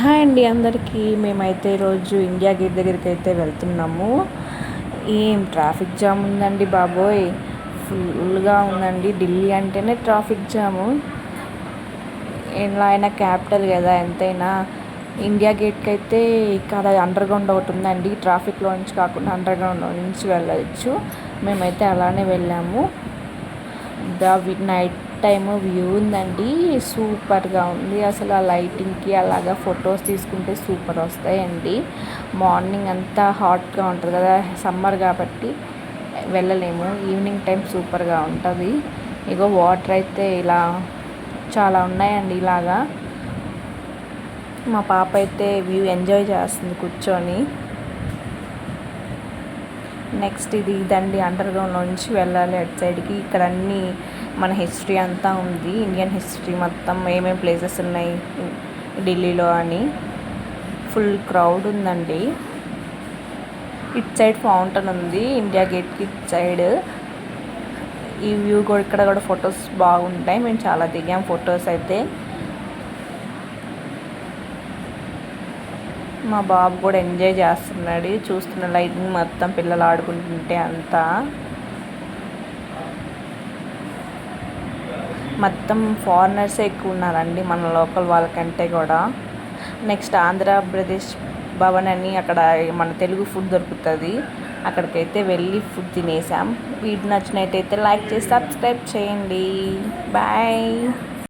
Hi అండి అందరికీ. మేమైతే ఈరోజు ఇండియా గేట్ దగ్గరికి అయితే వెళ్తున్నాము. ఏం ట్రాఫిక్ జామ్ ఉందండి బాబోయ్, ఫుల్గా ఉందండి. ఢిల్లీ అంటేనే ట్రాఫిక్ జాము. ఎలా అయినా క్యాపిటల్ కదా, ఎంతైనా. ఇండియా గేట్కి అయితే ఇక్కడ అండర్ గ్రౌండ్ ఒకటి ఉందండి, ట్రాఫిక్లో నుంచి కాకుండా అండర్ గ్రౌండ్ నుంచి వెళ్ళవచ్చు. మేమైతే అలానే వెళ్ళాము. నైట్ టైమ్ వ్యూ ఉందండి, సూపర్గా ఉంది. అసలు ఆ లైటింగ్కి అలాగా ఫొటోస్ తీసుకుంటే సూపర్ వస్తాయండి. మార్నింగ్ అంతా హాట్గా ఉంటుంది కదా, సమ్మర్ కాబట్టి వెళ్ళలేము. ఈవినింగ్ టైం సూపర్గా ఉంటుంది. ఇగో వాటర్ అయితే ఇలా చాలా ఉన్నాయండి. ఇలాగా మా పాప అయితే వ్యూ ఎంజాయ్ చేస్తుంది కూర్చొని. నెక్స్ట్ ఇదండి, అండర్ గ్రౌండ్ నుంచి వెళ్ళాలి అటు సైడ్కి. ఇక్కడ అన్నీ మన హిస్టరీ అంతా ఉంది, ఇండియన్ హిస్టరీ మొత్తం ఏమేమి ప్లేసెస్ ఉన్నాయి ఢిల్లీలో అని. ఫుల్ క్రౌడ్ ఉందండి. ఇటు సైడ్ ఫౌంటైన్ ఉంది, ఇండియా గేట్కి ఇటు సైడ్. ఈ వ్యూ కూడా, ఇక్కడ కూడా ఫొటోస్ బాగుంటాయి. మేము చాలా దిగాం ఫొటోస్ అయితే. మా బాబు కూడా ఎంజాయ్ చేస్తున్నాడు, చూస్తున్న లైటింగ్ మొత్తం పిల్లలు ఆడుకుంటుంటే అంతా. మొత్తం ఫారినర్సే ఎక్కువ ఉన్నారండి మన లోకల్ వాళ్ళకంటే కూడా. నెక్స్ట్ ఆంధ్రప్రదేశ్ భవన్ అని అక్కడ మన తెలుగు ఫుడ్ దొరుకుతుంది, అక్కడికైతే వెళ్ళి ఫుడ్ తినేసాం. వీడియో నచ్చినట్టయితే లైక్ చేసి సబ్స్క్రైబ్ చేయండి. బాయ్.